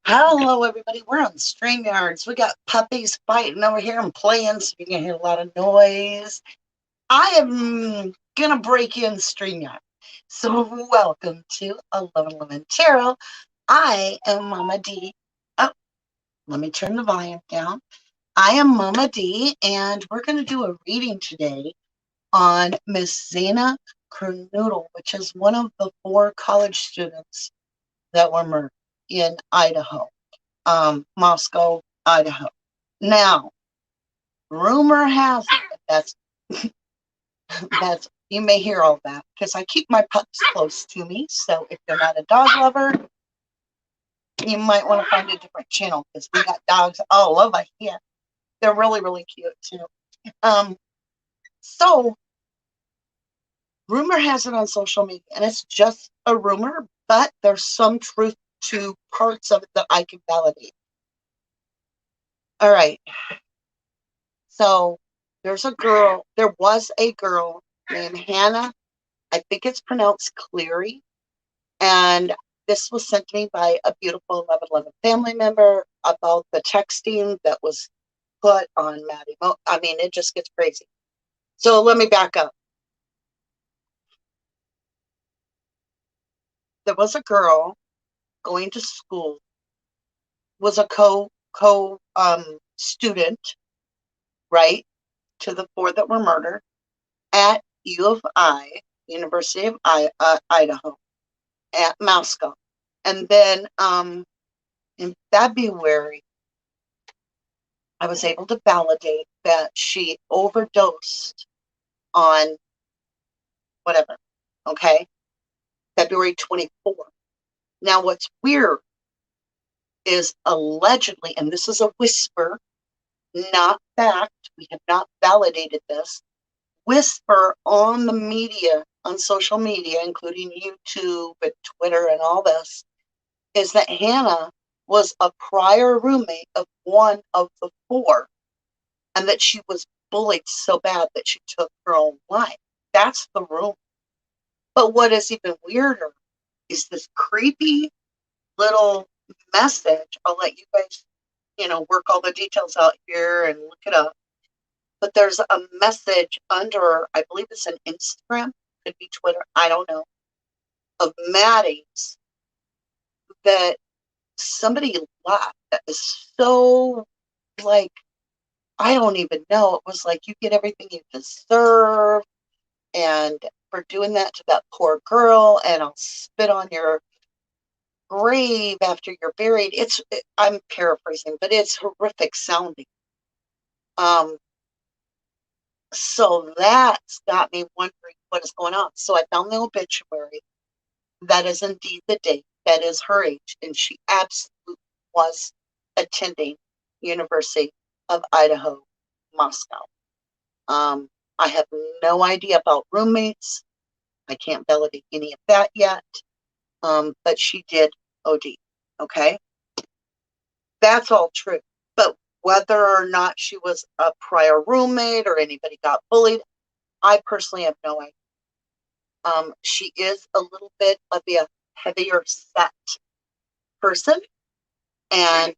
Hello, everybody. We're on StreamYards. We got puppies fighting over here and playing, so you can hear a lot of noise. I am going to break in StreamYard. So, welcome to 1111 Tarot. I am Mama D. Oh, let me turn the volume down. I am Mama D, and we're going to do a reading today on Miss Xana Kernoodle, which is one of the 4 college students that were murdered in Idaho. Moscow, Idaho. Now, rumor has it that's you may hear all that because I keep my pups close to me. So if you're not a dog lover, you might want to find a different channel because we got dogs all over here. They're really, really cute too. So rumor has it on social media, and it's just a rumor, but there's some truth to parts of it that I can validate. All right. So there was a girl named Hannah. I think it's pronounced Cleary. And this was sent to me by a beautiful 1111 family member about the texting that was put on Maddie. I mean, it just gets crazy. So let me back up. There was a girl going to school, was a student, right, to the 4 that were murdered at U of I, University of Idaho, at Moscow. And then in February, I was able to validate that she overdosed on whatever, okay? February 24th. Now, what's weird is allegedly, and this is a whisper, not fact, we have not validated this, whisper on the media, on social media, including YouTube and Twitter and all this, is that Hannah was a prior roommate of one of the 4 and that she was bullied so bad that she took her own life. That's the rumor. But what is even weirder is this creepy little message. I'll let you guys, work all the details out here and look it up. But there's a message under, I believe it's an Instagram, could be Twitter, I don't know, of Maddie's that somebody left that is so, like, I don't even know. It was like, you get everything you deserve, and for doing that to that poor girl, and I'll spit on your grave after you're buried. I'm paraphrasing, but it's horrific sounding. So that's got me wondering what is going on. So I found the obituary. That is indeed the date. That is her age, and she absolutely was attending University of Idaho, Moscow. I have no idea about roommates. I can't validate any of that yet. But she did OD. Okay. That's all true. But whether or not she was a prior roommate or anybody got bullied, I personally have no idea. She is a little bit of a heavier set person. And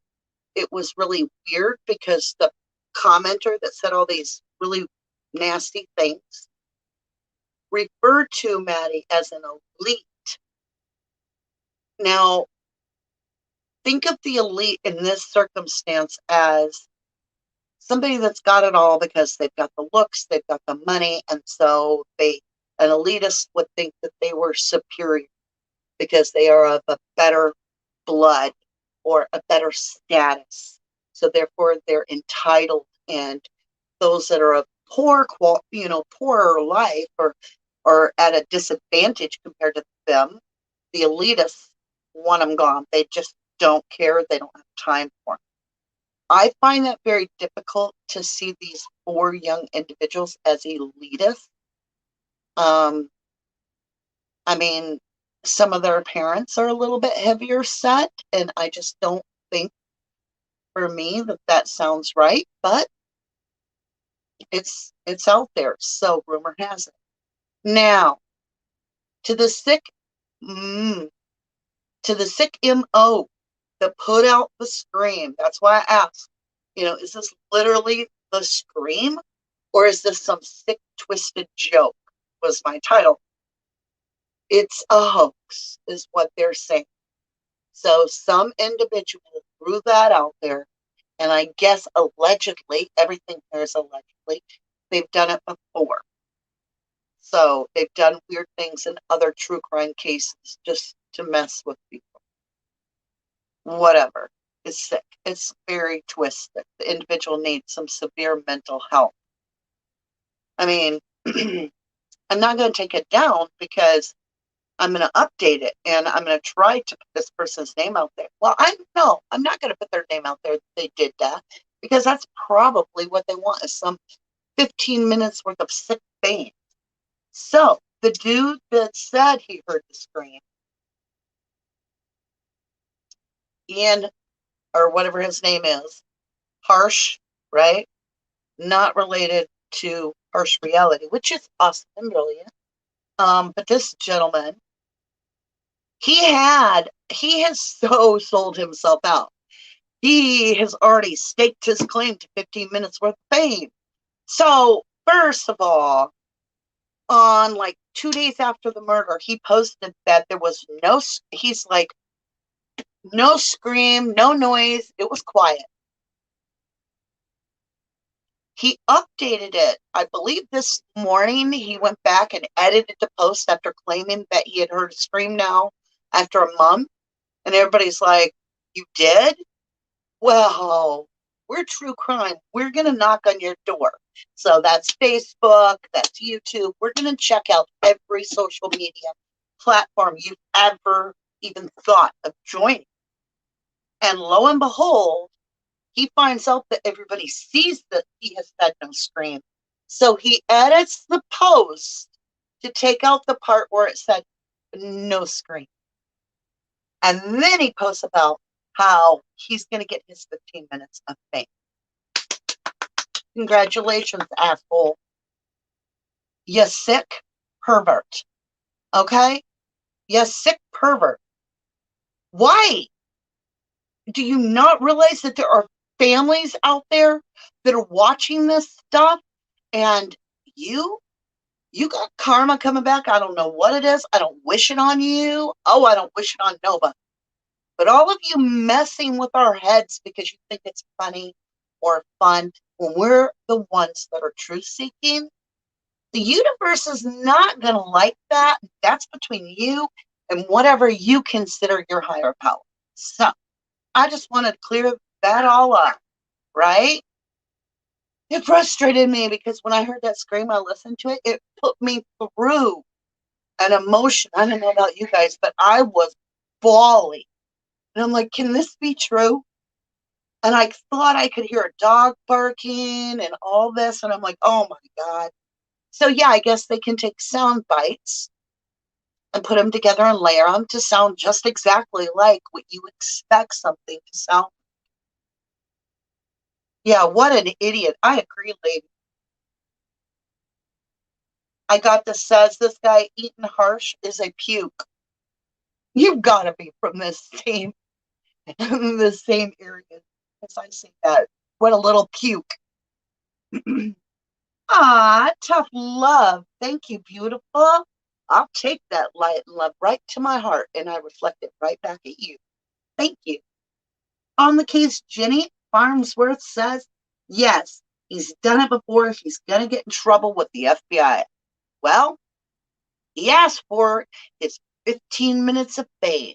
it was really weird because the commenter that said all these really nasty things referred to Maddie as an elite. Now, think of the elite in this circumstance as somebody that's got it all because they've got the looks, they've got the money, and so an elitist would think that they were superior because they are of a better blood or a better status. So therefore they're entitled, and those that are of poorer life or at a disadvantage compared to them, the elitists want them gone. They just don't care. They don't have time for them. I find that very difficult to see these 4 young individuals as elitists. I mean, some of their parents are a little bit heavier set, and I just don't think, for me, that sounds right, but it's out there, so rumor has it. Now, to the sick MO that put out the scream. That's why I asked, is this literally the scream, or is this some sick, twisted joke? Was my title. It's a hoax, is what they're saying. So some individual threw that out there, and I guess allegedly, everything here is allegedly, they've done it before. So they've done weird things in other true crime cases just to mess with people. Whatever. It's sick. It's very twisted. The individual needs some severe mental health. I mean, I'm not going to take it down because I'm going to update it and I'm going to try to put this person's name out there. Well, I'm not going to put their name out there that they did that, because that's probably what they want, is some 15 minutes worth of sick fame. So the dude that said he heard the scream, Ian, or whatever his name is, Harsh, right? Not related to Harsh Reality, which is awesome and brilliant. But this gentleman, he has so sold himself out. He has already staked his claim to 15 minutes worth of fame. So, first of all, on like 2 days after the murder, he posted that there was he's like, no scream, no noise. It was quiet. He updated it. I believe this morning he went back and edited the post after claiming that he had heard a scream now after a month. And everybody's like, you did? Well, we're true crime. We're going to knock on your door. So that's Facebook, that's YouTube. We're going to check out every social media platform you've ever even thought of joining. And lo and behold, he finds out that everybody sees that he has said no scream. So he edits the post to take out the part where it said no scream. And then he posts about how he's going to get his 15 minutes of fame. Congratulations, asshole. You sick pervert. Okay? You sick pervert. Why? Do you not realize that there are families out there that are watching this stuff, and you got karma coming back? I don't know what it is. I don't wish it on you. Oh, I don't wish it on nobody. But all of you messing with our heads because you think it's funny or fun, when we're the ones that are truth seeking, the universe is not going to like that. That's between you and whatever you consider your higher power. So I just wanted to clear that all up, right? It frustrated me because when I heard that scream, I listened to it. It put me through an emotion. I don't know about you guys, but I was bawling. And I'm like, can this be true? And I thought I could hear a dog barking and all this. And I'm like, oh my God. So yeah, I guess they can take sound bites and put them together and layer them to sound just exactly like what you expect something to sound. Yeah, what an idiot. I agree, lady. I got this, says this guy eating harsh is a puke. You've got to be from this same the same area as I see that. What a little puke. Ah, tough love. Thank you, beautiful. I'll take that light and love right to my heart, and I reflect it right back at you. Thank you. On the case, Jenny Farnsworth says, yes, he's done it before. He's going to get in trouble with the FBI. Well, he asked for his 15 minutes of fame.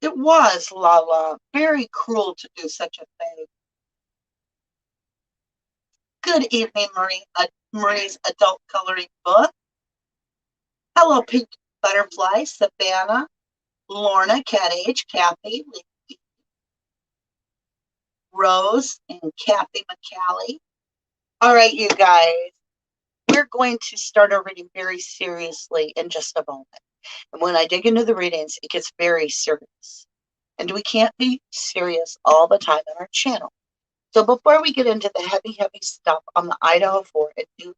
It was, Lala, very cruel to do such a thing. Good evening, Marie's adult coloring book. Hello, Pink Butterfly, Savannah, Lorna, Cat Age, Kathy, Rose, and Kathy McCallie. All right, you guys, we're going to start our reading very seriously in just a moment. And when I dig into the readings, it gets very serious. And we can't be serious all the time on our channel. So before we get into the heavy, heavy stuff on the Idahofour and do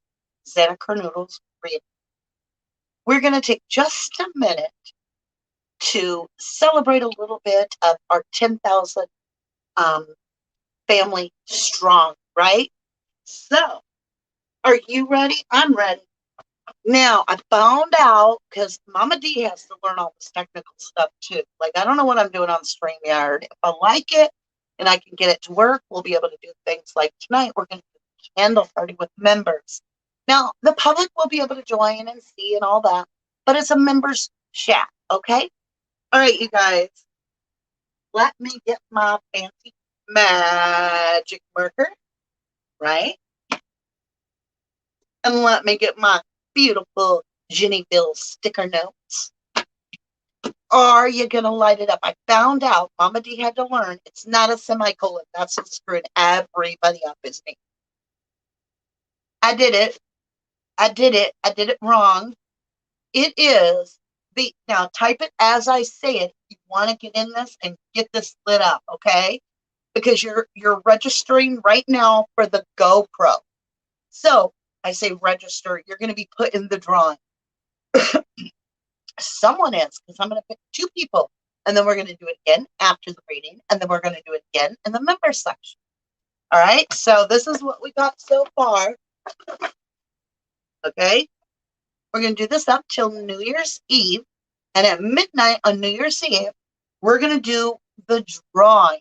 Xana Kernoodle's reading, we're going to take just a minute to celebrate a little bit of our 10,000 family strong, right? So, are you ready? I'm ready. Now, I found out, because Mama D has to learn all this technical stuff too. Like, I don't know what I'm doing on StreamYard. If I like it and I can get it to work, we'll be able to do things like tonight. We're going to do a candle party with members. Now, the public will be able to join and see and all that, but it's a members chat, okay? All right, you guys. Let me get my fancy magic marker, right? And let me get my beautiful Jennyville sticker notes. Are you going to light it up? I found out Mama D had to learn it's not a semicolon. That's what's screwing everybody up, isn't it? I did it. I did it wrong. It is the, now type it as I say it. You want to get in this and get this lit up, okay? Because you're registering right now for the GoPro. So I say register, you're going to be put in the drawing. Someone is, because I'm going to pick 2 people, and then we're going to do it again after the reading, and then we're going to do it again in the member section. All right, so this is what we got so far. Okay, we're going to do this up till New Year's Eve, and at midnight on New Year's Eve, we're going to do the drawing,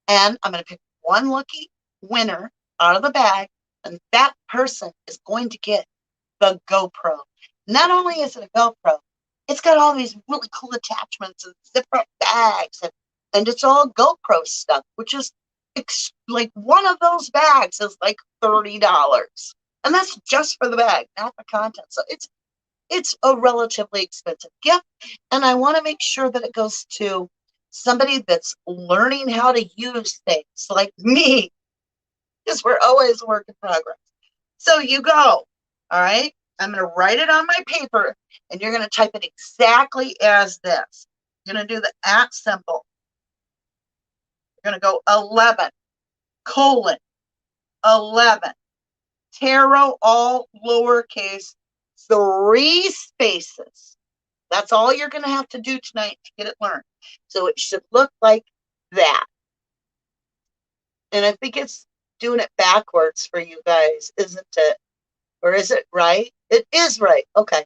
and I'm going to pick one lucky winner out of the bag, and that person is going to get the GoPro. Not only is it a GoPro, it's got all these really cool attachments and zipper bags, and it's all GoPro stuff, which is like one of those bags is like $30, and that's just for the bag, not the content. So it's a relatively expensive gift, and I want to make sure that it goes to somebody that's learning how to use things like me, because we're always a work in progress. So you go, all right? I'm going to write it on my paper, and you're going to type it exactly as this. You're going to do the @ symbol. You're going to go 11, colon, 11, tarot, all lowercase, 3 spaces. That's all you're going to have to do tonight to get it learned. So it should look like that. And I think it's doing it backwards for you guys, isn't it? Or is it right? It is right. Okay.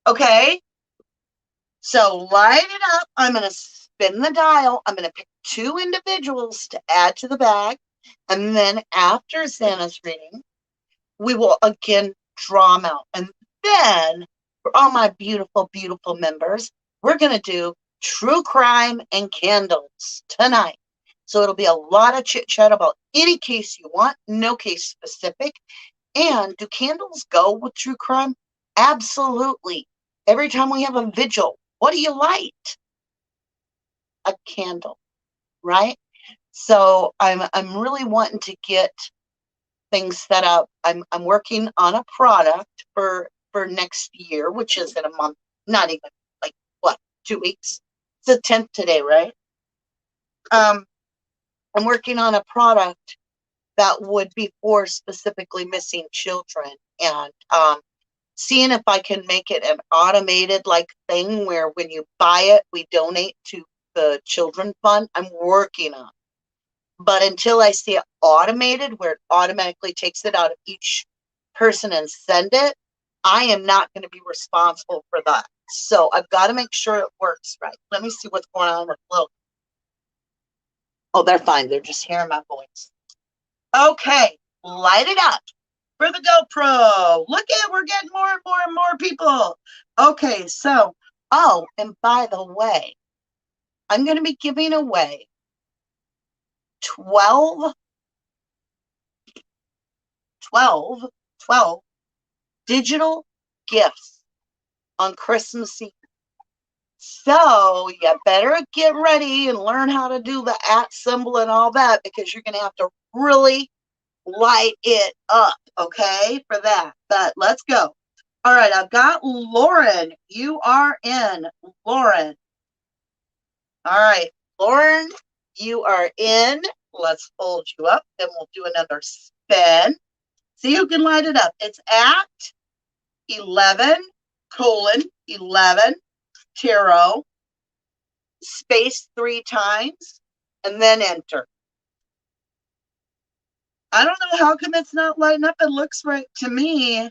Okay. So light it up. I'm going to spin the dial. I'm going to pick 2 individuals to add to the bag. And then after Xana's reading, we will again draw them out. And then for all my beautiful, beautiful members, we're going to do true crime and candles tonight. So it'll be a lot of chit chat about any case you want, no case specific. And do candles go with true crime? Absolutely. Every time we have a vigil, what do you light? A candle, right? So I'm really wanting to get things set up. I'm working on a product for next year, which is in a month, not even like what, 2 weeks? It's the 10th today, right? I'm working on a product that would be for specifically missing children, and seeing if I can make it an automated like thing where when you buy it, we donate to the children fund. I'm working on it. But until I see it automated, where it automatically takes it out of each person and send it, I am not going to be responsible for that. So I've got to make sure it works right. Let me see what's going on with Lil. Oh, they're fine. They're just hearing my voice. Okay, light it up for the GoPro. Look at, we're getting more and more and more people. Okay, so, oh, and by the way, I'm going to be giving away 12 digital gifts on Christmas Eve. So you better get ready and learn how to do the @ symbol and all that, because you're going to have to really light it up, okay, for that. But let's go. All right, I've got Lauren. You are in, Lauren. All right, Lauren, you are in. Let's fold you up, then we'll do another spin. See who can light it up. It's @ 11, colon, 11, tarot, space 3 times, and then enter. I don't know how come it's not lighting up. It looks right to me.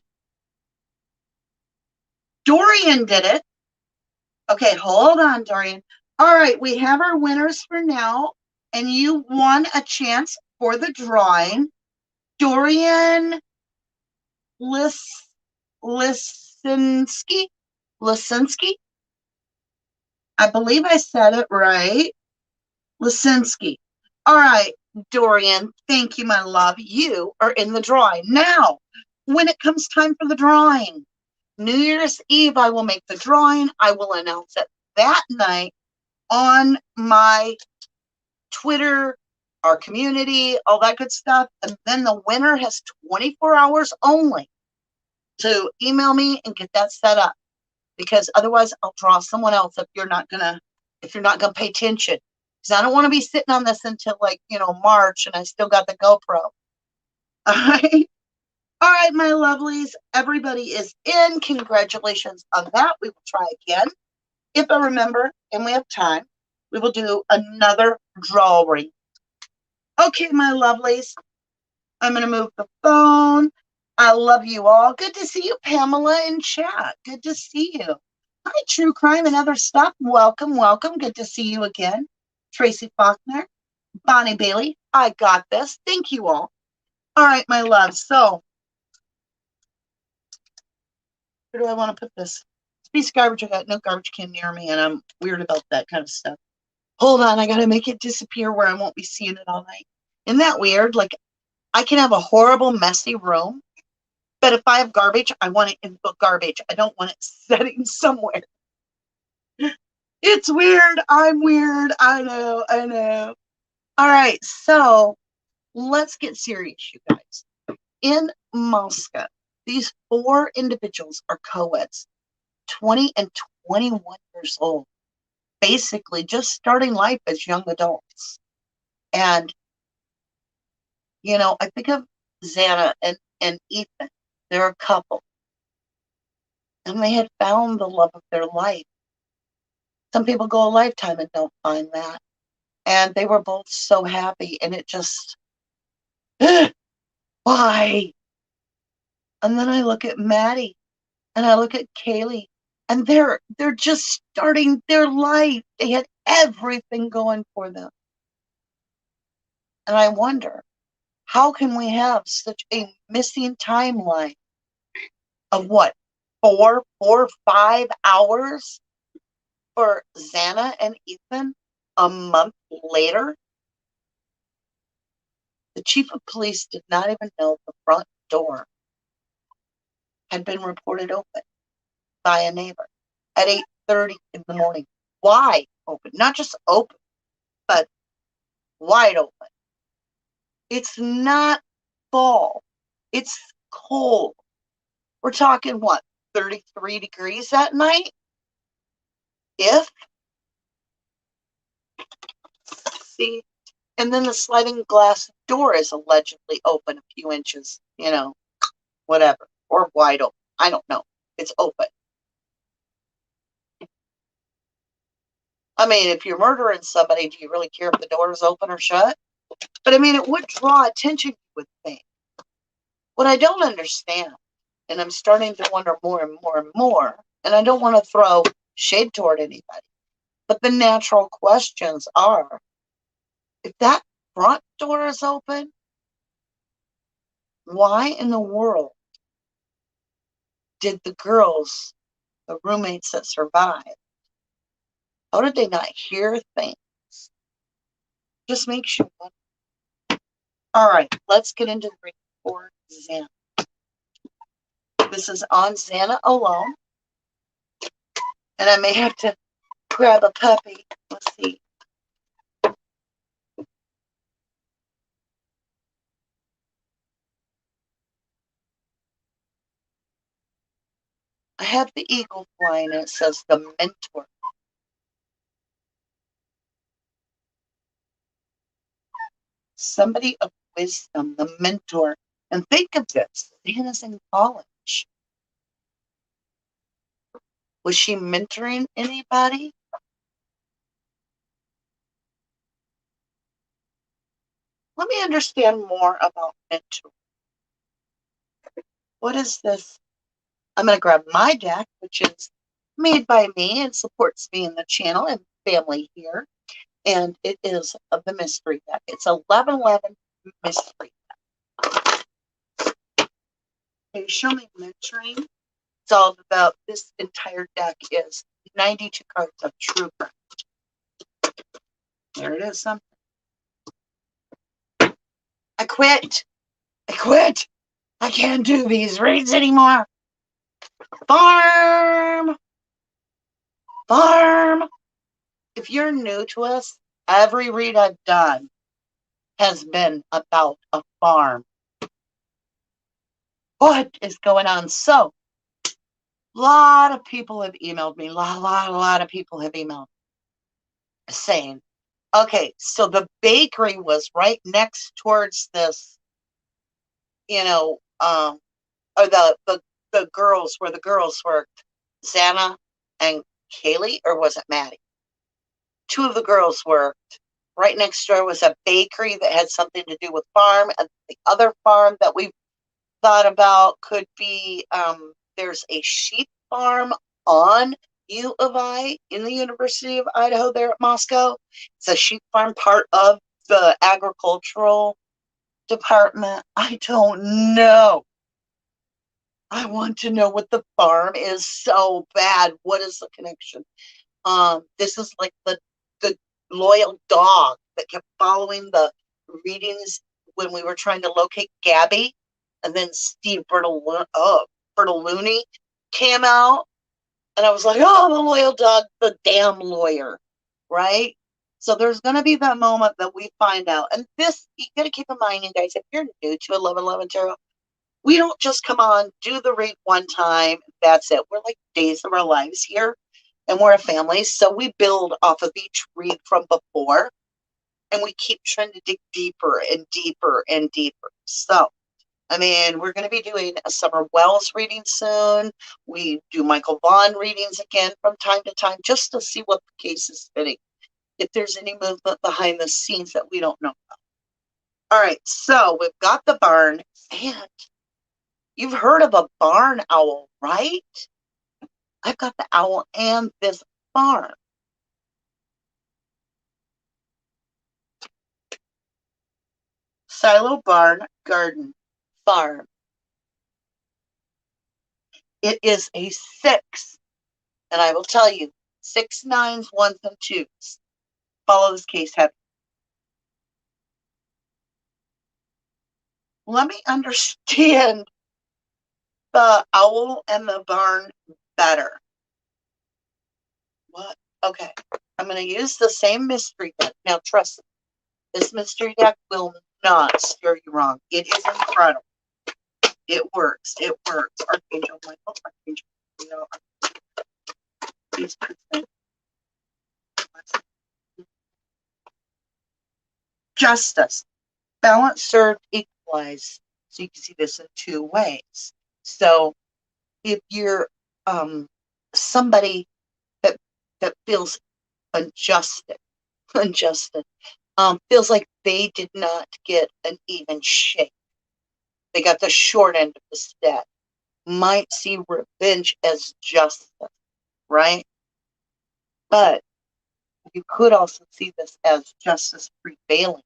Dorian did it. Okay, hold on, Dorian. All right, we have our winners for now, and you won a chance for the drawing. Dorian Lisinski. I believe I said it right. Lisinski. All right, Dorian, thank you, my love. You are in the drawing. Now, when it comes time for the drawing, New Year's Eve, I will make the drawing. I will announce it that night on my Twitter, our community, all that good stuff. And then the winner has 24 hours only to email me and get that set up, because otherwise I'll draw someone else if you're not gonna pay attention. Because I don't want to be sitting on this until March and I still got the GoPro. All right. All right, my lovelies. Everybody is in. Congratulations on that. We will try again. If I remember and we have time, we will do another drawing. Okay, my lovelies. I'm going to move the phone. I love you all. Good to see you, Pamela, in chat. Good to see you. Hi, True Crime and Other Stuff. Welcome, welcome. Good to see you again. Tracy Faulkner, Bonnie Bailey. I got this. Thank you all. All right, my love. So, where do I want to put this? Piece of garbage. I got no garbage can near me, and I'm weird about that kind of stuff. Hold on. I got to make it disappear where I won't be seeing it all night. Isn't that weird? Like, I can have a horrible, messy room, but if I have garbage, I want it in the garbage. I don't want it sitting somewhere. It's weird. I'm weird. I know. All right. So let's get serious, you guys. In Moscow, these 4 individuals are co-eds, 20 and 21 years old, basically just starting life as young adults. And, I think of Xana and Ethan. They're a couple. And they had found the love of their life. Some people go a lifetime and don't find that. And they were both so happy. And it just, why? And then I look at Maddie and I look at Kaylee, and they're just starting their life. They had everything going for them. And I wonder, how can we have such a missing timeline of what, 5 hours for Xana and Ethan a month later? The chief of police did not even know the front door had been reported open by a neighbor at 8:30 in the morning. Wide open, not just open, but wide open. It's not fall. It's cold. We're talking what, 33 degrees that night? See, and then the sliding glass door is allegedly open a few inches, whatever, or wide open. I don't know. It's open. I mean, if you're murdering somebody, do you really care if the door is open or shut? But I mean, it would draw attention, you would think. What I don't understand, and I'm starting to wonder more and more and more, and I don't want to throw shade toward anybody, but the natural questions are, if that front door is open, why in the world did the girls, the roommates that survived, how did they not hear things? Just makes you wonder. All right, let's get into the reading for Xana. This is on Xana alone. And I may have to grab a puppy. Let's see. I have the eagle flying, and it says the mentor. Somebody of wisdom, the mentor. And think of this. Xana's in college. Was she mentoring anybody? let me understand more about mentoring. What is this? I'm going to grab my deck, which is made by me and supports me in the channel and family here. And it is of the mystery deck. It's 1111 mystery deck. Okay, show me mentoring. It's all about this entire deck is 92 cards of true craft. There it is, something. I quit. I can't do these reads anymore. Farm. If you're new to us, every read I've done has been about a farm. What is going on? So, a lot of people have emailed me. A lot of people have emailed saying, okay, so the bakery was right next towards this, or the girls where the girls worked, Xana and Kaylee, or was it Maddie? Two of the girls worked. Right next door was a bakery that had something to do with farm, and the other farm that we thought about could be there's a sheep farm on U of I in the University of Idaho there at Moscow. It's a sheep farm, part of the agricultural department. I don't know. I want to know what the farm is so bad. What is the connection? This is like the loyal dog that kept following the readings when we were trying to locate Gabby, and then Steve Bertolini came out, and I was like, oh, the loyal dog, the damn lawyer, right? So there's going to be that moment that we find out. And this, you got to keep in mind, you guys, if you're new to 1111 Tarot, we don't just come on, do the read one time, that's it. We're like days of our lives here, and we're a family, so we build off of each read from before, and we keep trying to dig deeper and deeper and deeper. So, I mean, we're going to be doing a Summer Wells reading soon. We do Michael Vaughn readings again from time to time, just to see what the case is fitting, if there's any movement behind the scenes that we don't know about. All right, so we've got the barn, and you've heard of a barn owl, right? I've got the owl and this barn. Silo, barn, garden, farm. It is a 6. And I will tell you, 6, 9s, 1s, and 2s. Follow this case heavy. Let me understand the owl and the barn better. What? Okay. I'm going to use the same mystery deck. Now, trust me, this mystery deck will not steer you wrong. It is incredible. It works. Archangel Michael, Archangel, these people. Justice. Balance, served, equalize. So you can see this in 2 ways. So if you're somebody that feels unjusted, feels like they did not get an even shake, they got the short end of the stick, might see revenge as justice, right? But you could also see this as justice prevailing.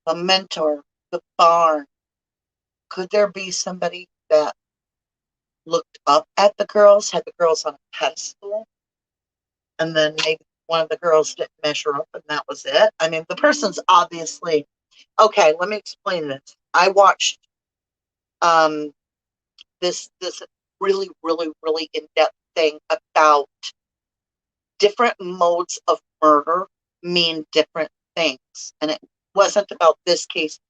The mentor, the barn. Could there be somebody that looked up at the girls, had the girls on a pedestal, and then maybe one of the girls didn't measure up and that was it? I mean, the person's obviously, okay, let me explain this. I watched this really, really, really in-depth thing about different modes of murder mean different things. And it wasn't about this case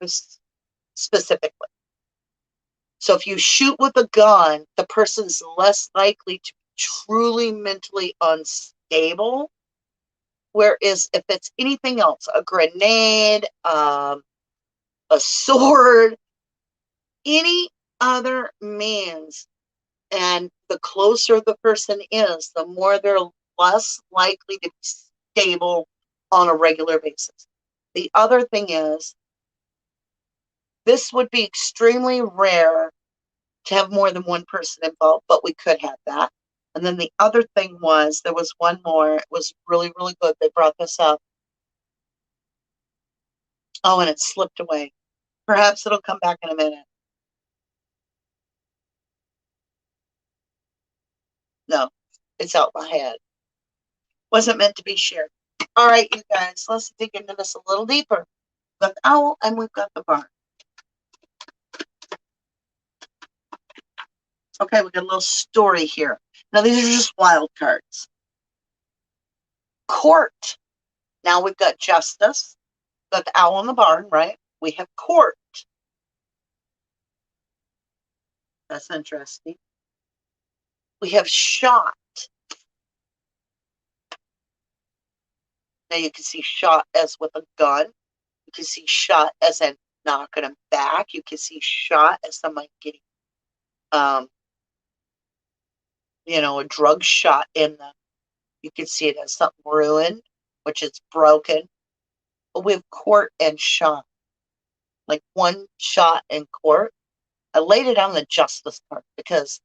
specifically. So if you shoot with a gun, the person's less likely to be truly mentally unstable. Whereas if it's anything else, a grenade, a sword, any other means, and the closer the person is, the more they're less likely to be stable on a regular basis. The other thing is, this would be extremely rare to have more than one person involved, but we could have that. And then the other thing was, there was one more. It was really, really good. They brought this up. Oh, and it slipped away. Perhaps it'll come back in a minute. No, it's out my head. Wasn't meant to be shared. All right, you guys, let's dig into this a little deeper. We've got the owl and we've got the barn. Okay, we got a little story here. Now, these are just wild cards. Court. Now we've got justice. We've got the owl in the barn, right? We have court. That's interesting. We have shot. Now you can see shot as with a gun. You can see shot as in knocking them back. You can see shot as somebody getting, a drug shot in them. You can see it as something ruined, which is broken. But we have court and shot. Like one shot in court. I laid it on the justice card because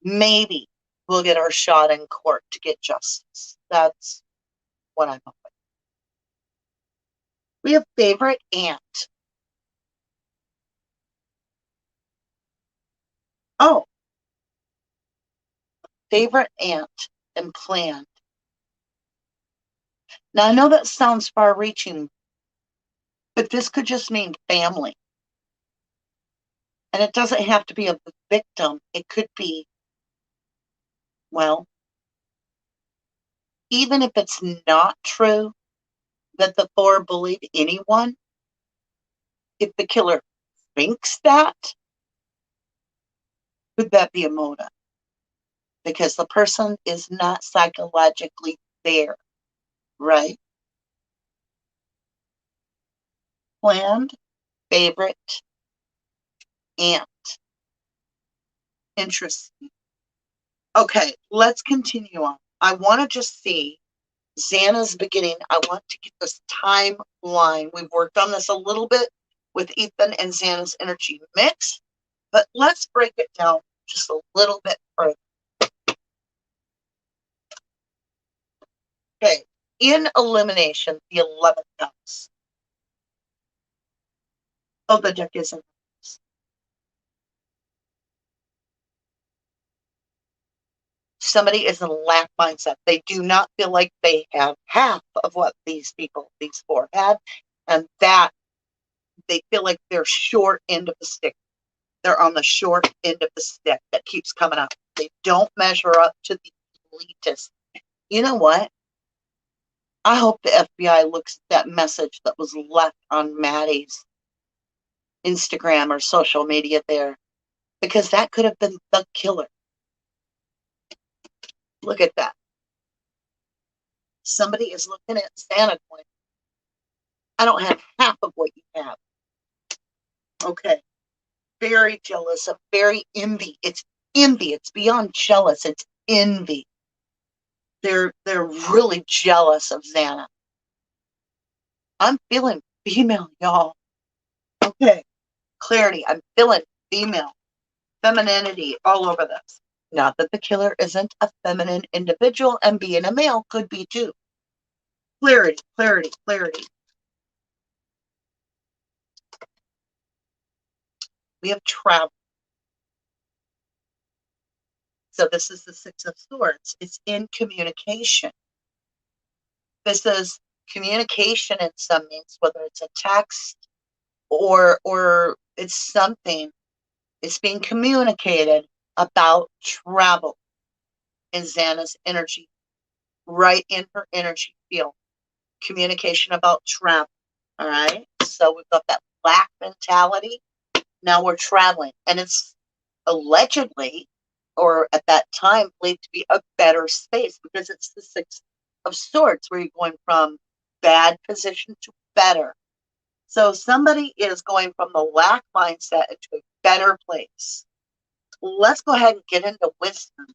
maybe we'll get our shot in court to get justice. That's what I'm hoping. We have favorite aunt. Oh, favorite aunt and planned. Now, I know that sounds far-reaching, but this could just mean family. And it doesn't have to be a victim. It could be, well, even if it's not true that the Thor bullied anyone, if the killer thinks that, could that be a motive? Because the person is not psychologically there, right? Planned favorite aunt. Interesting. Okay, let's continue on. I want to just see Xana's beginning. I want to get this timeline. We've worked on this a little bit with Ethan and Xana's energy mix, but let's break it down just a little bit further. Okay, in elimination, the 11th house. Oh, the deck isn't. Somebody is in a lack mindset. They do not feel like they have half of what these four had, and that they feel like they're short end of the stick. They're on the short end of the stick that keeps coming up. They don't measure up to the elitist. You know what? I hope the FBI looks at that message that was left on Maddie's Instagram or social media there, because that could have been the killer. Look at that. Somebody is looking at Xana going, I don't have half of what you have. Okay. Very jealous, very envy. It's envy. It's beyond jealous. It's envy. They're really jealous of Xana. I'm feeling female, y'all. Okay. Clarity. I'm feeling female. Femininity all over this. Not that the killer isn't a feminine individual, and being a male could be too. Clarity, clarity, clarity. We have travel. So this is the Six of Swords. It's in communication. This is communication in some means, whether it's a text or it's something. It's being communicated about travel in Xana's energy, right in her energy field. Communication about travel. All right. So we've got that lack mentality. Now we're traveling, and it's allegedly, or at that time, believed to be a better space because it's the Six of Swords, where you're going from bad position to better. So somebody is going from the lack mindset into a better place. Let's go ahead and get into wisdom.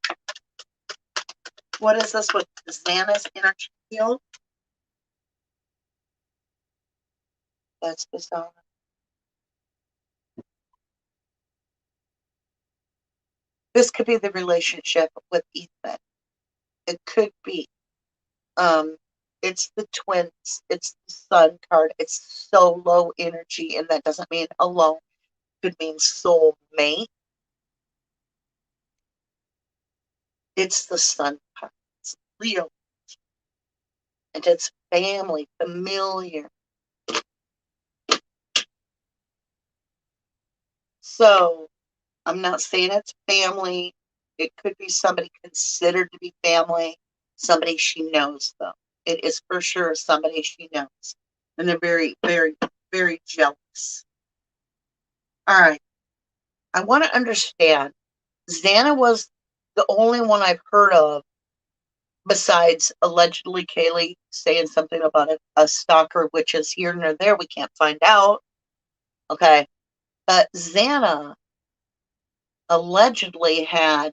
What is this with Xana's energy healed. That's bizarre. This could be the relationship with Ethan. It could be. Um, it's the twins. It's the sun card. It's so low energy, and that doesn't mean alone. It could mean soulmate. It's the sun card. It's Leo. And it's family, familiar. So I'm not saying it's family. It could be somebody considered to be family, somebody she knows, though. It is for sure somebody she knows. And they're very, very, very jealous. All right. I want to understand. Xana was the only one I've heard of besides allegedly Kaylee saying something about a stalker, which is here nor there. We can't find out. Okay. But Xana allegedly had,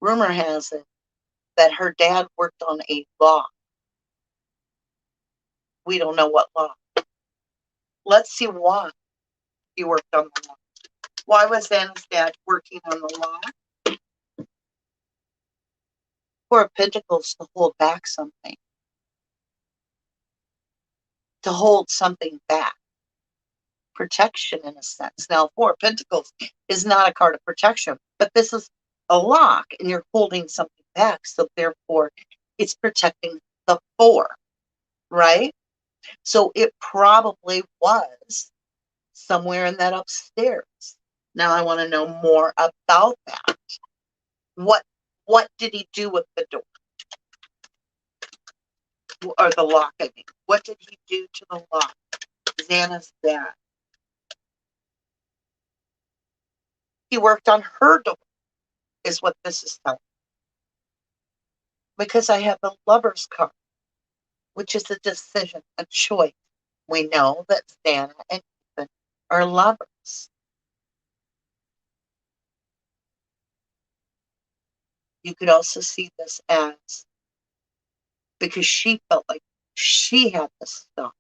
rumor has it, that her dad worked on a law. We don't know what law. Let's see why he worked on the law. Why was Xana's dad working on the law? Four of Pentacles to hold back something. To hold something back. Protection in a sense. Now, Four of Pentacles is not a card of protection, but this is a lock and you're holding something back. So therefore, it's protecting the four, right? So it probably was somewhere in that upstairs. Now I want to know more about that. What did he do with the door? Or the lock, I mean. What did he do to the lock? Xana's dad. He worked on her door, is what this is telling me. Because I have the Lover's card, which is a decision, a choice. We know that Xana and Ethan are lovers. You could also see this as because she felt like she had the stuff.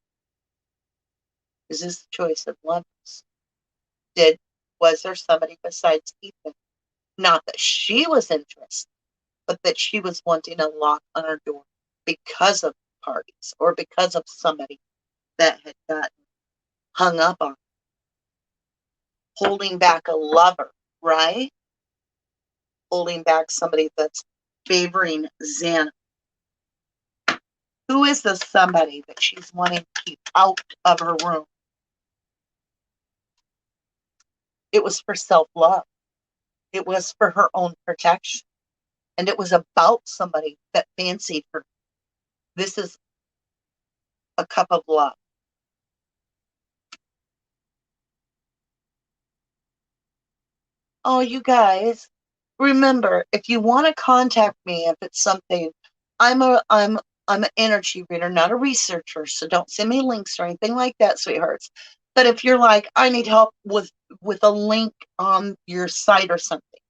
Is this the choice of lovers? Was there somebody besides Ethan? Not that she was interested, but that she was wanting a lock on her door because of parties or because of somebody that had gotten hung up on, holding back a lover, right? Holding back somebody that's favoring Xana. Who is this somebody that she's wanting to keep out of her room? It was for self-love. It was for her own protection. And it was about somebody that fancied her. This is a cup of love. Oh, you guys, remember, if you want to contact me, if it's something, I'm an energy reader, not a researcher, so don't send me links or anything like that, sweethearts. But if you're like, I need help with a link on your site or something,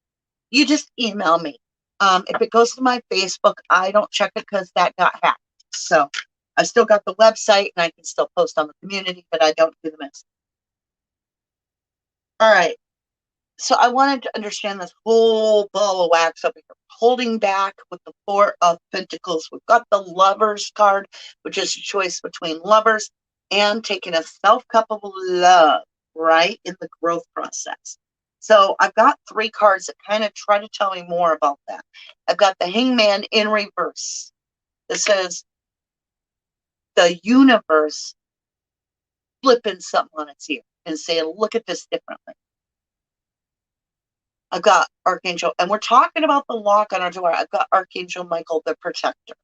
you just email me. If it goes to my Facebook, I don't check it because that got hacked. So I still got the website and I can still post on the community, but I don't do the mess. All right. So I wanted to understand this whole ball of wax over here. Holding back with the Four of Pentacles. We've got the Lover's card, which is a choice between lovers and taking a self-cup of love, right, in the growth process. So I've got three cards that kind of try to tell me more about that. I've got the Hangman in reverse. This says the universe flipping something on its ear and saying, look at this differently. I've got Archangel, and we're talking about the lock on our door. I've got Archangel Michael, the protector.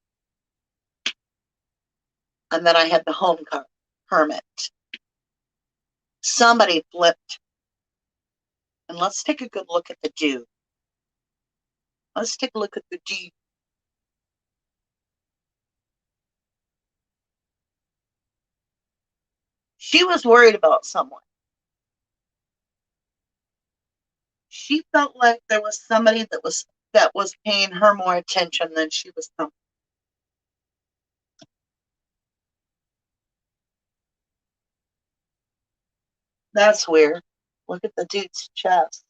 And then I had the home card, Hermit. Somebody flipped. And let's take a good look at the dude. Let's take a look at the dude. She was worried about someone. She felt like there was somebody that was paying her more attention than she was. That's weird. Look at the dude's chest.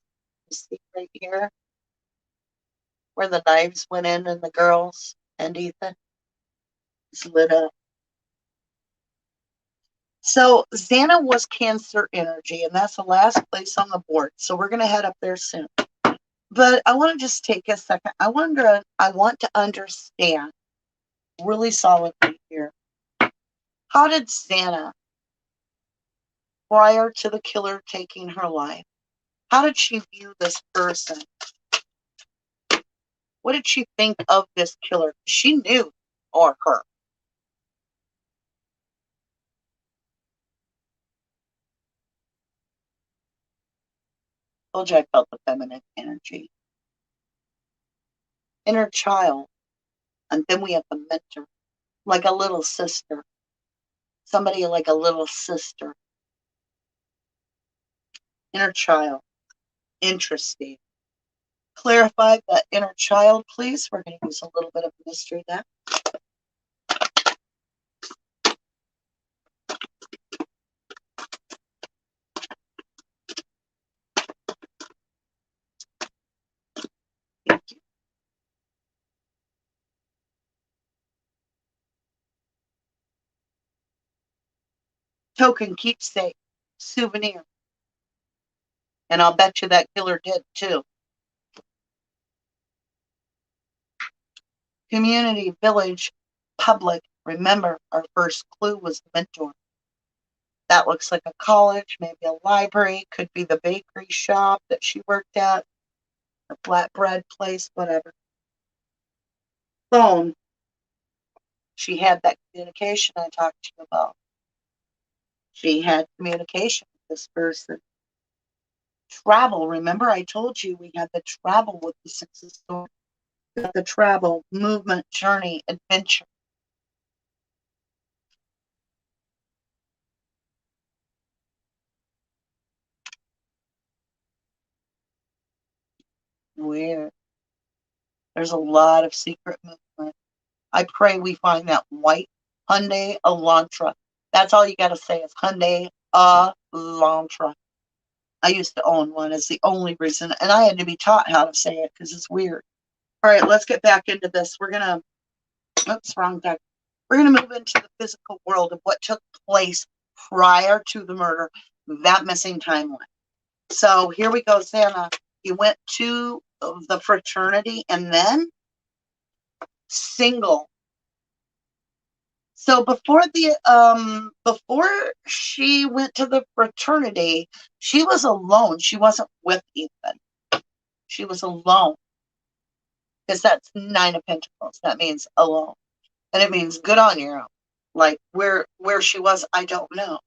You see right here where the knives went in and the girls and Ethan. It's lit up. So Xana was Cancer energy, and that's the last place on the board. So we're going to head up there soon. But I want to just take a second. I want to understand really solidly here. How did Xana, prior to the killer taking her life, how did she view this person? What did she think of this killer? She knew, or her. Told you I felt the feminine energy. Inner child. And then we have the mentor. Like a little sister. Somebody like a little sister. Inner child. Interesting. Clarify that inner child, please. We're going to use a little bit of mystery there. Thank you. Token, keepsake, souvenir. And I'll bet you that killer did too. Community, village, public. Remember, our first clue was the mentor. That looks like a college, maybe a library, could be the bakery shop that she worked at, a flatbread place, whatever. Phone. She had that communication I talked to you about. She had communication with this person. Travel. Remember, I told you we had the travel with the Six of Swords. The travel, movement, journey, adventure. Weird. There's a lot of secret movement. I pray we find that white Hyundai Elantra. That's all you got to say is Hyundai Elantra. I used to own one as the only reason, and I had to be taught how to say it because it's weird. All right, let's get back into this. We're going to, oops, wrong deck. We're going to move into the physical world of what took place prior to the murder, that missing timeline. So here we go, Xana. You went to the fraternity and then single. So before she went to the fraternity, she was alone. She wasn't with Ethan. She was alone. Because that's 9 of Pentacles. That means alone. And it means good on your own. Like where she was, I don't know.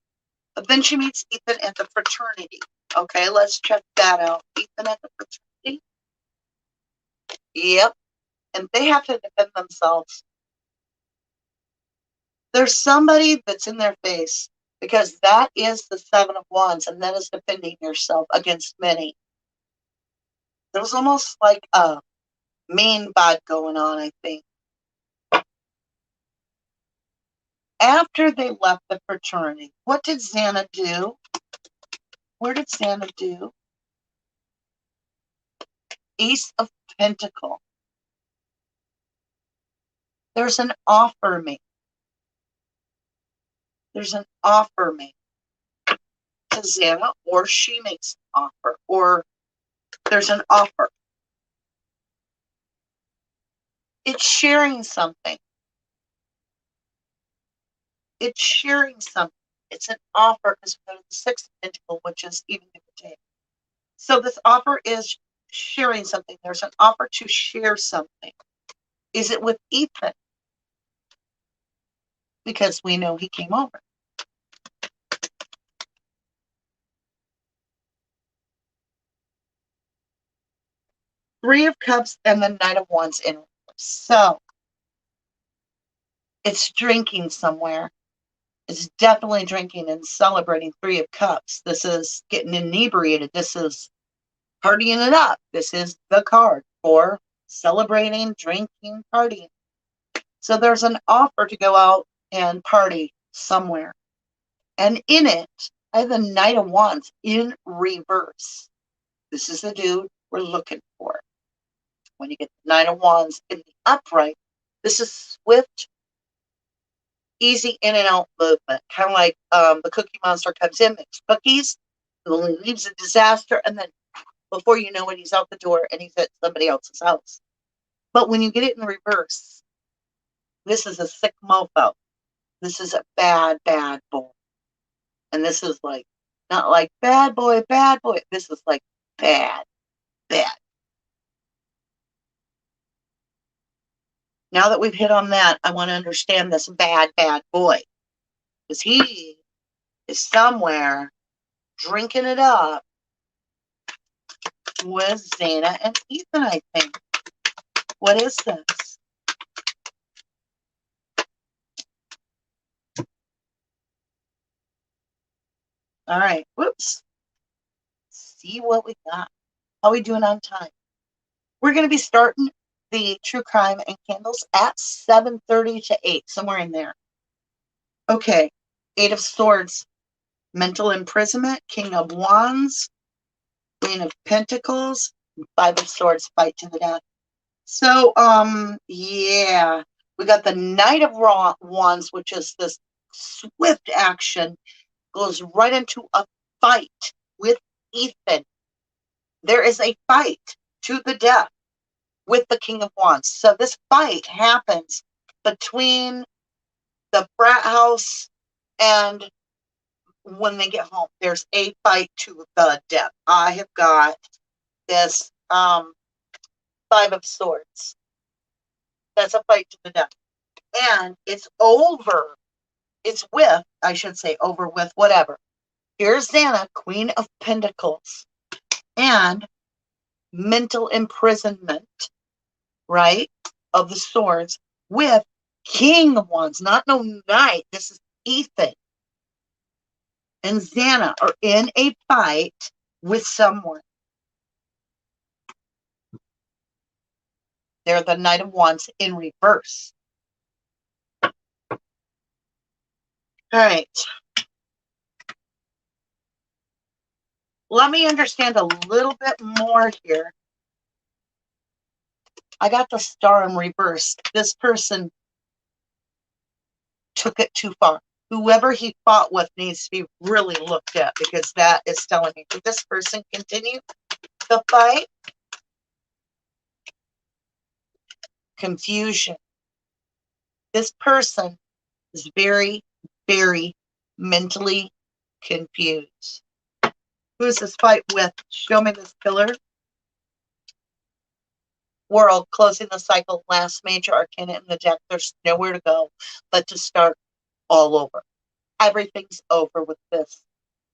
But then she meets Ethan at the fraternity. Okay, let's check that out. Ethan at the fraternity. Yep. And they have to defend themselves. There's somebody that's in their face because that is the 7 of Wands, and that is defending yourself against many. There's almost like a mean vibe going on, I think. After they left the fraternity, what did Xana do? Where did Xana do? Ace of Pentacles. There's an offer made. There's an offer made to Xana, or she makes an offer, or there's an offer. It's sharing something. It's sharing something. It's an offer because we go to the 6th Pentacle, which is even the day. So this offer is sharing something. There's an offer to share something. Is it with Ethan? Because we know he came over. Three of Cups and the Knight of Wands in reverse. So it's drinking somewhere. It's definitely drinking and celebrating 3 of Cups. This is getting inebriated. This is partying it up. This is the card for celebrating, drinking, partying. So there's an offer to go out and party somewhere. And in it, I have the Knight of Wands in reverse. This is the dude we're looking for. When you get the Knight of Wands in the upright, this is swift, easy in and out movement. Kind of like the Cookie Monster comes in, makes cookies, only leaves a disaster, and then before you know it, he's out the door and he's at somebody else's house. But when you get it in reverse, this is a sick mofo. This is a bad, bad boy. And this is like, not like bad boy, bad boy. This is like bad, bad. Now that we've hit on that, I want to understand this bad, bad boy. Because he is somewhere drinking it up with Xana and Ethan, I think. What is this? All right. Whoops. See what we got. How are we doing on time? We're going to be starting the True Crime and Candles at 7:30 to 8, somewhere in there. Okay. 8 of Swords. Mental imprisonment. King of Wands. Queen of Pentacles. 5 of Swords. Fight to the death. So, yeah. We got the Knight of Wands, which is this swift action. Goes right into a fight with Ethan. There is a fight to the death with the King of Wands. So this fight happens between the frat house and when they get home. There's a fight to the death. I have got this 5 of Swords. That's a fight to the death. And it's over. It's with, I should say, over with, whatever. Here's Xana, Queen of Pentacles. And mental imprisonment, right, of the Swords with King of Wands, not no knight. This is Ethan and Xana are in a fight with someone. They're the Knight of Wands in reverse. All right. Let me understand a little bit more here. I got the Star in reverse. This person took it too far. Whoever he fought with needs to be really looked at, because that is telling me, did this person continue the fight? Confusion. This person is very, very mentally confused. Who is this fight with? Show me this killer. World, closing the cycle, last major arcana in the deck. There's nowhere to go but to start all over. Everything's over with this.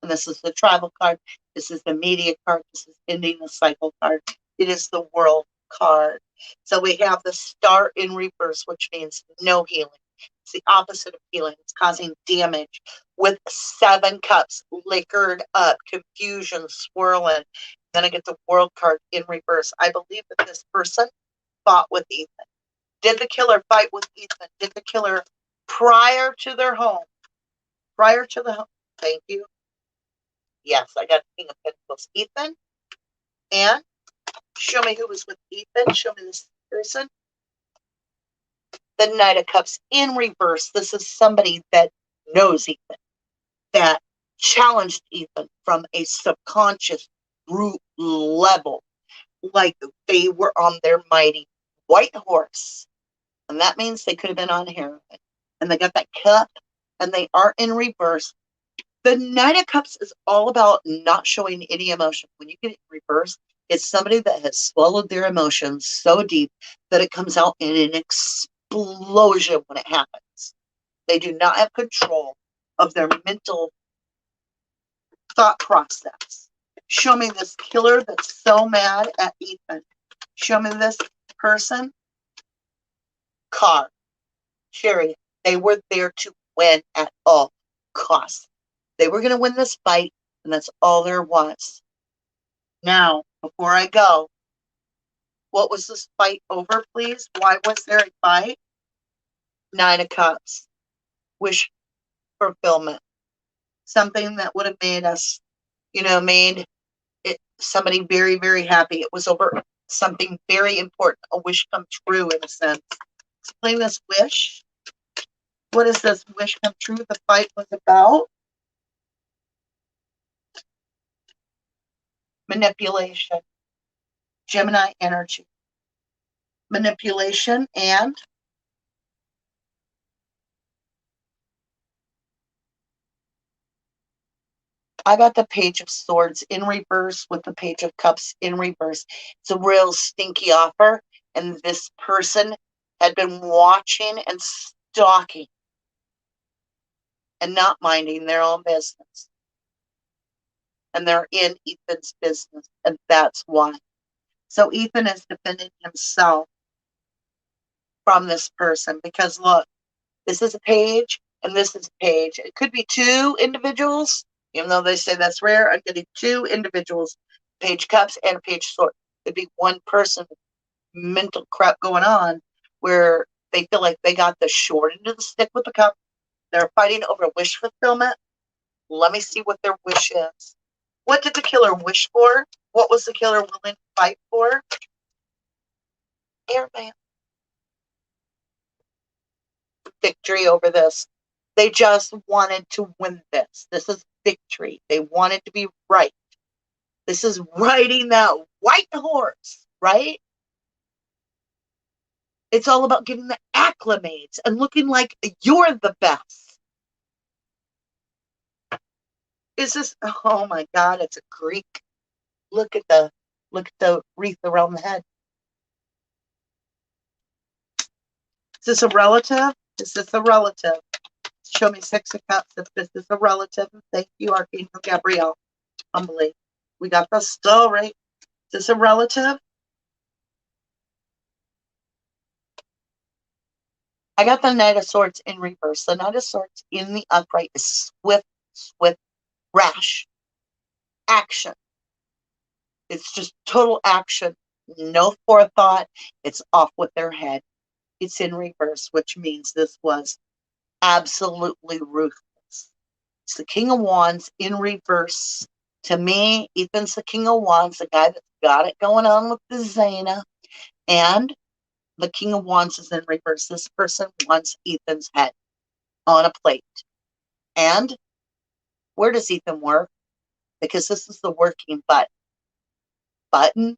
And this is the travel card. This is the media card. This is ending the cycle card. It is the world card. So we have the Star in reverse, which means no healing. It's the opposite of healing. It's causing damage with 7 cups, liquored up, confusion, swirling. Then I get the world card in reverse. I believe that this person fought with Ethan. Did the killer fight with Ethan? Did the killer prior to their home? Prior to the home. Thank you. Yes, I got King of Pentacles. Ethan. And show me who was with Ethan. Show me this person. The Knight of Cups in reverse. This is somebody that knows Ethan, that challenged Ethan from a subconscious root level, like they were on their mighty white horse. And that means they could have been on heroin. And they got that cup, and they are in reverse. The Knight of Cups is all about not showing any emotion. When you get it in reverse, it's somebody that has swallowed their emotions so deep that it comes out in an explosion when it happens. They do not have control of their mental thought process. Show me this killer that's so mad at Ethan. Show me this person. Car. Chariot. They were there to win at all costs. They were going to win this fight, and that's all there was. Now, before I go, what was this fight over, please? Why was there a fight? 9 of Cups. Wish fulfillment. something that would have made us, made somebody very, very happy. It was over something very important, a wish come true in a sense. Explain this wish. What is this wish come true the fight was about? Manipulation. Gemini energy. Manipulation and I got the Page of Swords in reverse with the Page of Cups in reverse. It's a real stinky offer. And this person had been watching and stalking and not minding their own business. And they're in Ethan's business. And that's why. So Ethan is defending himself from this person because look, this is a page and this is a page. It could be two individuals, even though they say that's rare. I'm getting two individuals, Page Cups and a Page Sword. It'd be one person with mental crap going on where they feel like they got the short end of the stick with the cup. They're fighting over wish fulfillment. Let me see what their wish is. What did the killer wish for? What was the killer willing to fight for? Airman. Victory over this. They just wanted to win this. This is victory. They wanted to be right. This is riding that white horse, right? It's all about getting the acclimates and looking like you're the best. Is this, oh my God, it's a Greek. Look at the wreath around the head. Is this a relative? Is this a relative? Show me Six of Cups if this is a relative. Thank you, Archangel Gabriel. Humbly. We got the story. Is this a relative? I got the Knight of Swords in reverse. The Knight of Swords in the upright is swift, rash. Action. It's just total action. No forethought. It's off with their head. It's in reverse, which means this was absolutely ruthless. It's the King of Wands in reverse. To me, Ethan's the King of Wands, the guy that's got it going on with the Xana. And the King of Wands is in reverse. This person wants Ethan's head on a plate. And where does Ethan work? Because this is the working button. Button?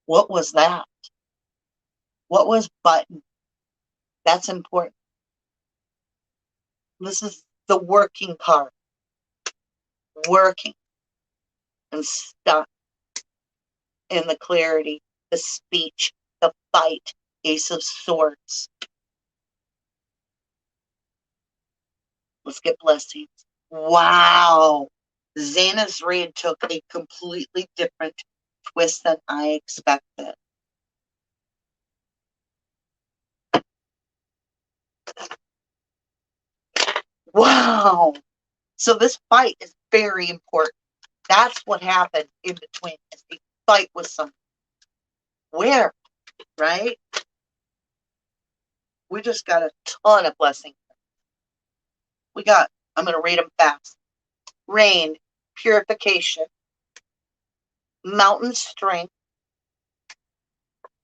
What was that? What was button? That's important. This is the working part. Working and stuck in the clarity, the speech, the fight. Ace of Swords. Let's get blessings. Wow. Xana's read took a completely different twist than I expected. Wow. So this fight is very important. That's what happened in between. Is the fight with someone. Where? Right? We just got a ton of blessings. We got, I'm going to read them fast. Rain, purification. Mountain strength.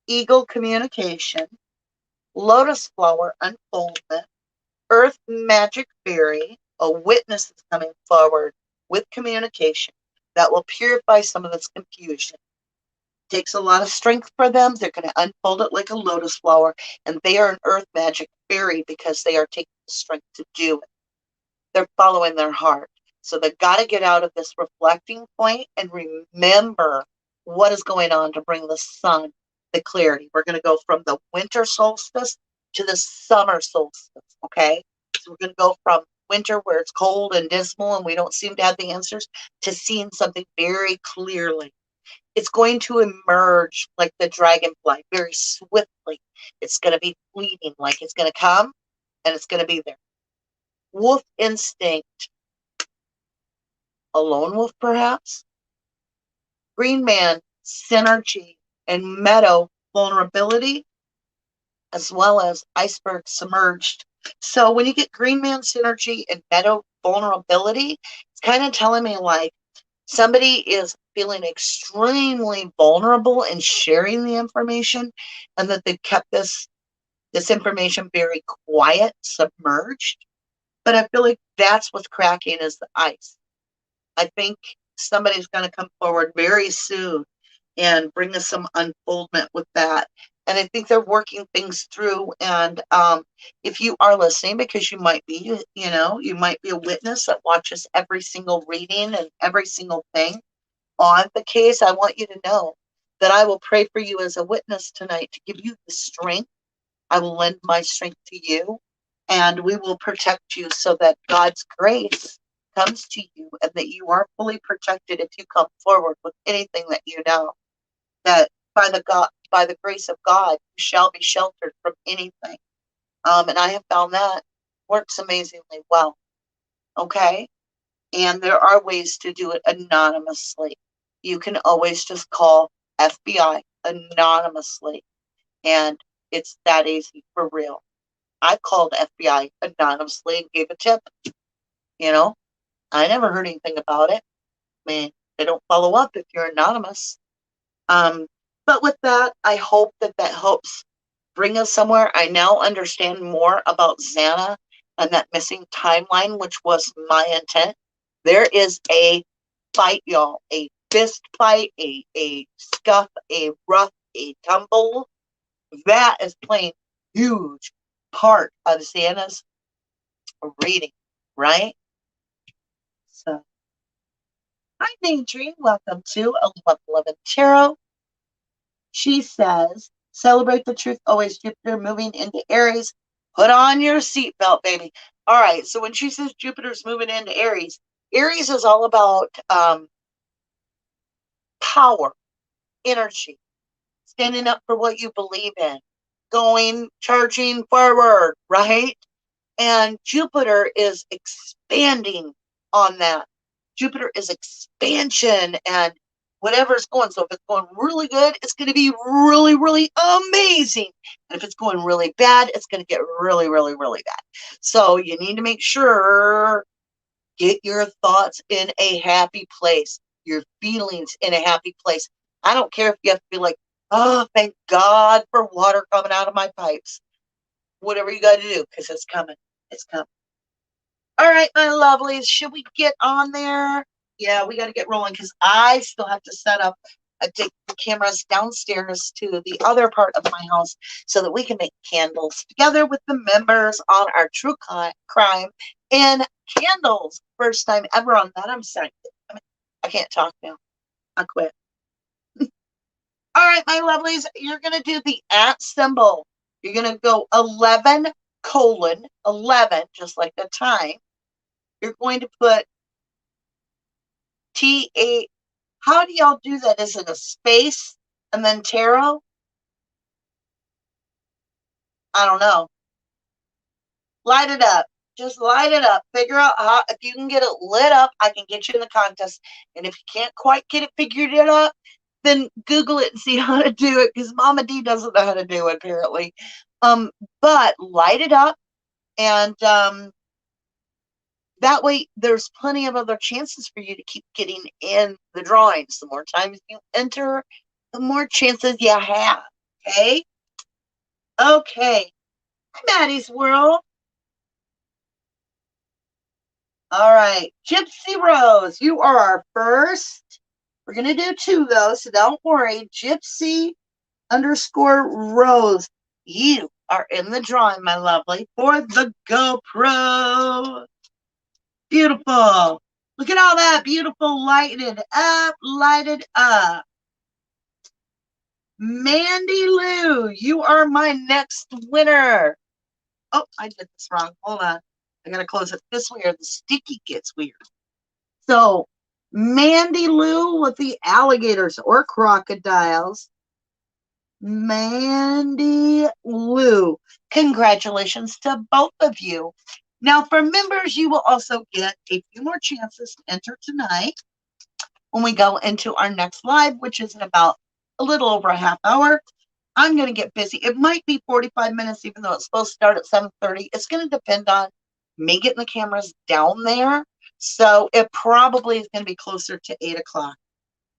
Eagle communication. Lotus flower unfoldment. Earth magic fairy. A witness is coming forward with communication that will purify some of this confusion. It takes a lot of strength for them. They're going to unfold it like a lotus flower, and they are an earth magic fairy because they are taking the strength to do it. They're following their heart. So they've got to get out of this reflecting point and remember what is going on to bring the sun, the clarity. We're going to go from the winter solstice to the summer solstice, okay? So we're going to go from winter where it's cold and dismal and we don't seem to have the answers to seeing something very clearly. It's going to emerge like the dragonfly very swiftly. It's going to be fleeting, like it's going to come and it's going to be there. Wolf instinct. A lone wolf, perhaps? Green man, synergy, and meadow, vulnerability, as well as iceberg submerged. So when you get green man synergy and meadow vulnerability, it's kind of telling me like somebody is feeling extremely vulnerable in sharing the information, and that they've kept this information very quiet, submerged. But I feel like that's what's cracking is the ice. I think somebody's going to come forward very soon and bring us some unfoldment with that. And I think they're working things through. And if you are listening, because you might be, you might be a witness that watches every single reading and every single thing on the case, I want you to know that I will pray for you as a witness tonight to give you the strength. I will lend my strength to you, and we will protect you so that God's grace comes to you and that you are fully protected if you come forward with anything that you know. That by the grace of God, you shall be sheltered from anything. And I have found that works amazingly well. Okay? And there are ways to do it anonymously. You can always just call FBI anonymously, and it's that easy for real. I called FBI anonymously and gave a tip. I never heard anything about it. I mean, they don't follow up if you're anonymous. But with that, I hope that helps bring us somewhere. I now understand more about Xana and that missing timeline, which was my intent. There is a fight, y'all. A fist fight, a scuff, a rough, a tumble. That is playing huge part of Xana's reading, right? So, hi, Nadine. Welcome to 11 Tarot. She says, celebrate the truth always, Jupiter moving into Aries. Put on your seatbelt, baby. All right, so when she says Jupiter's moving into Aries, Aries is all about power, energy, standing up for what you believe in, charging forward, right? And Jupiter is expanding on that. Jupiter is expansion and whatever's going. So if it's going really good, it's going to be really, really amazing. And if it's going really bad, it's going to get really, really, really bad. So you need to make sure, get your thoughts in a happy place, your feelings in a happy place. I don't care if you have to be like, oh, thank God for water coming out of my pipes. Whatever you got to do, because it's coming. It's coming. All right, my lovelies, should we get on there? Yeah, we got to get rolling because I still have to set up, take the cameras downstairs to the other part of my house so that we can make candles together with the members on our true crime and candles. First time ever on that. I'm sorry. I can't talk now. I quit. All right, my lovelies, you're going to do the @ symbol. You're going to go 11:11, just like the time. You're going to put T8. How do y'all do that? Is it a space and then tarot? I don't know. Light it up. Just light it up. Figure out how, if you can get it lit up, I can get you in the contest. And if you can't quite get it figured out, then Google it and see how to do it, because Mama D doesn't know how to do it, apparently. But light it up, and that way there's plenty of other chances for you to keep getting in the drawings. The more times you enter, the more chances you have. Okay? Okay. Hi, Maddie's World. All right. Gypsy Rose, you are our first. We're going to do 2, though, so don't worry. Gypsy _Rose. You are in the drawing, my lovely, for the GoPro. Beautiful. Look at all that beautiful lighted up. Mandy Lou, you are my next winner. Oh, I did this wrong. Hold on. I got to close it this way or the sticky gets weird. So, Mandy Lou with the alligators or crocodiles. Mandy Lou. Congratulations to both of you. Now, for members, you will also get a few more chances to enter tonight when we go into our next live, which is in about a little over a half hour. I'm going to get busy. It might be 45 minutes, even though it's supposed to start at 7:30. It's going to depend on me getting the cameras down there. So it probably is going to be closer to 8 o'clock.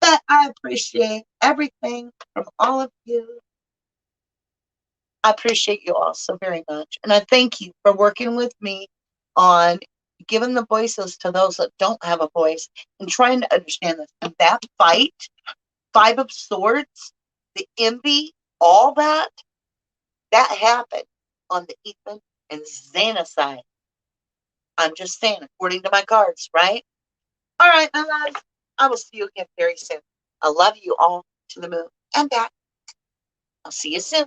But I appreciate everything from all of you. I appreciate you all so very much. And I thank you for working with me on giving the voices to those that don't have a voice and trying to understand this. And that fight, 5 of Swords, the envy, all that happened on the Ethan and Xana side. I'm just saying, according to my cards, right? All right, my loves. I will see you again very soon. I love you all to the moon and back. I'll see you soon.